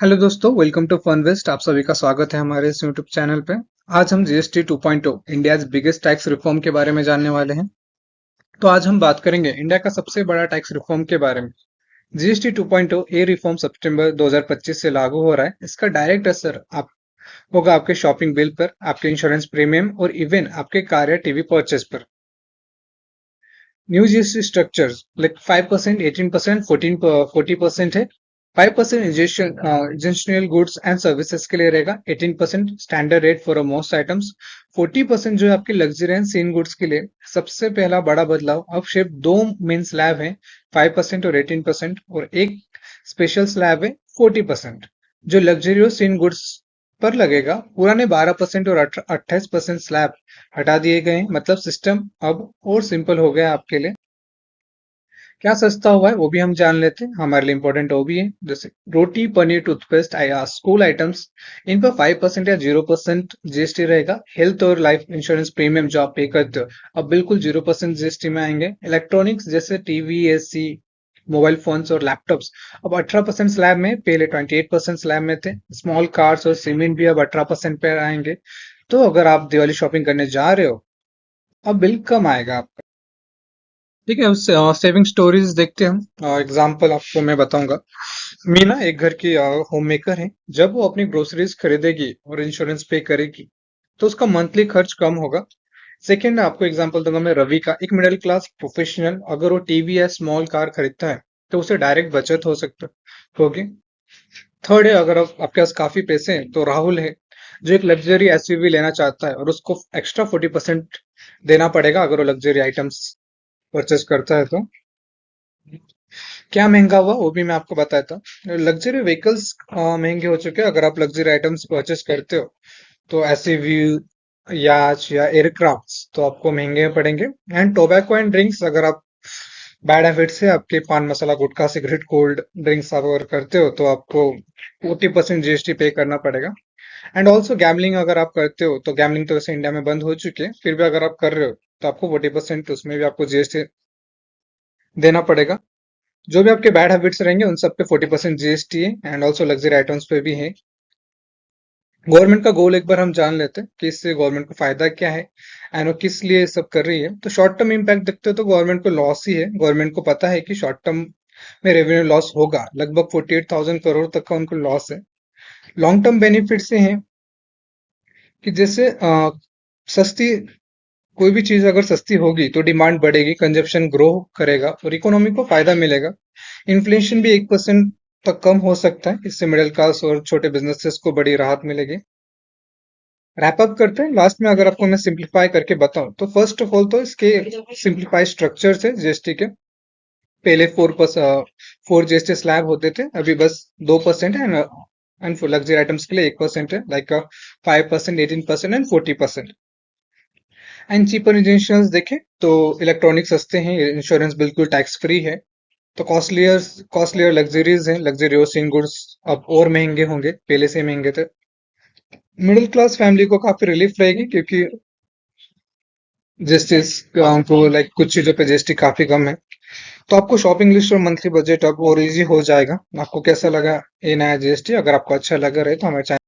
Hello दोस्तों, welcome to फनवेस्ट। आप सभी का स्वागत है हमारे इस यूट्यूब चैनल पे। आज हम GST 2.0 India biggest tax reform के बारे में जानने वाले हैं। तो आज हम बात करेंगे इंडिया का सबसे बड़ा टैक्स रिफॉर्म के बारे में। जीएसटी 2.0 ये रिफॉर्म सितंबर 2025 से लागू हो रहा है। इसका डायरेक्ट असर आप होगा आपके शॉपिंग बिल पर, आपके इंश्योरेंस प्रीमियम और इवन आपके कार या टीवी परचेज पर। न्यू जीएसटी स्ट्रक्चर्स लाइक 5%, 18%, 40% है। 5% इंजेक्शनल गुड्स एंड सर्विसेज के लिए रहेगा। 18% standard rate for most items. 40% जो है आपकी लग्जरी एंड सीन गुड्स के लिए। सबसे पहला बड़ा बदलाव, अब सिर्फ दो मेन स्लैब है, 5% और 18%, और एक स्पेशल स्लैब है 40%, जो लग्जरी और सीन गुड्स पर लगेगा। पुराने 12% और 28% स्लैब हटा दिए गए। मतलब सिस्टम अब और सिंपल हो गया आपके लिए। क्या सस्ता हुआ है वो भी हम जान लेते हैं, हमारे लिए इंपॉर्टेंट वो भी है। जैसे रोटी, पनीर, टूथपेस्ट या स्कूल आइटम्स, इन पर 5% या 0% जीएसटी रहेगा। हेल्थ और लाइफ इंश्योरेंस प्रीमियम जो आप पे करते हो, अब बिल्कुल 0% जीएसटी में आएंगे। इलेक्ट्रॉनिक्स जैसे टीवी, एसी, मोबाइल फोन्स और लैपटॉप्स अब 18% स्लैब में, पहले 28% स्लैब में थे। स्मॉल कार्स और सीमेंट भी अब 18% पे आएंगे। तो अगर आप दिवाली शॉपिंग करने जा रहे हो, अब बिल कम आएगा। ठीक है, उससे सेविंग स्टोरीज देखते हैं हम। एग्जाम्पल आपको मैं बताऊंगा। मीना एक घर की होम मेकर है। जब वो अपनी ग्रोसरीज खरीदेगी और इंश्योरेंस पे करेगी, तो उसका मंथली खर्च कम होगा। सेकंड आपको एग्जांपल दूंगा मैं, रवि का, एक मिडिल क्लास प्रोफेशनल। अगर वो टीवी या स्मॉल कार खरीदता है, तो उसे डायरेक्ट बचत हो सकता होगी। थर्ड है, अगर आपके पास काफी पैसे हैं, तो राहुल है, जो एक लग्जरी एसयूवी लेना चाहता है, और उसको एक्स्ट्रा 40% देना पड़ेगा अगर वो लग्जरी आइटम्स परचेस करता है तो। क्या महंगा हुआ वो भी मैं आपको बताता हूँ। लग्जरी व्हीकल्स महंगे हो चुके हैं। अगर आप लग्जरी आइटम्स परचेस करते हो, तो एसयूवी, याच या एयरक्राफ्ट्स तो आपको महंगे पड़ेंगे। एंड टोबैको एंड ड्रिंक्स, अगर आप बैड हैबिट से आपके पान मसाला, गुटखा, सिगरेट, कोल्ड ड्रिंक्स आप अगर करते हो, तो आपको 40% जीएसटी पे करना पड़ेगा। एंड ऑल्सो गैमलिंग अगर आप करते हो, तो गैमलिंग तो वैसे इंडिया में बंद हो चुकी है, फिर भी अगर आप कर रहे हो, तो आपको 40% उसमें भी आपको जीएसटी देना पड़ेगा। जो भी आपके बैड हैबिट्स रहेंगे उन सब पे 40% जीएसटी है। एंड ऑल्सो लग्जरी आइटम्स पे भी है। गवर्नमेंट का गोल एक बार हम जान लेते हैं कि इससे गवर्नमेंट को फायदा क्या है एंड वो किस लिए सब कर रही है। तो शॉर्ट टर्म इम्पैक्ट देखते हो तो गवर्नमेंट को लॉस ही है। गवर्नमेंट को पता है कि शॉर्ट टर्म में रेवेन्यू लॉस होगा, लगभग 48,000 करोड़ तक का उनको लॉस है। लॉन्ग टर्म बेनिफिट से है कि जैसे सस्ती, कोई भी चीज अगर सस्ती होगी तो डिमांड बढ़ेगी, कंजप्शन ग्रो करेगा और इकोनॉमी को फायदा मिलेगा। इन्फ्लेशन भी 1% तक कम हो सकता है। इससे मिडिल क्लास और छोटे बिजनेसेस को बड़ी राहत मिलेगी। रैप अप करते हैं लास्ट में। अगर आपको मैं सिंप्लीफाई करके बताऊं, तो फर्स्ट ऑफ ऑल तो इसके सिंप्लीफाई स्ट्रक्चर है जीएसटी के। पहले 4 जीएसटी स्लैब होते थे, अभी बस 2% है। एंड फॉर लग्जरी आइटम्स के लिए 1% है, like 5%, 18% and 40%। And cheaper insurance देखें तो इलेक्ट्रॉनिक सस्ते हैं, इंश्योरेंस बिल्कुल टैक्स फ्री है। तो कॉस्टलियर लग्जरीज हैं, लग्जरी गुड्स अब और महंगे होंगे, पहले से महंगे थे। मिडिल क्लास फैमिली को काफी रिलीफ रहेगी, क्योंकि जस्टिस को लाइक कुछ चीजों पे जीएसटी काफी कम है। तो आपको शॉपिंग लिस्ट और मंथली बजट अब और इजी हो जाएगा। आपको कैसा लगा ये नया जीएसटी? अगर आपको अच्छा लगा रहे तो हमारे चैनल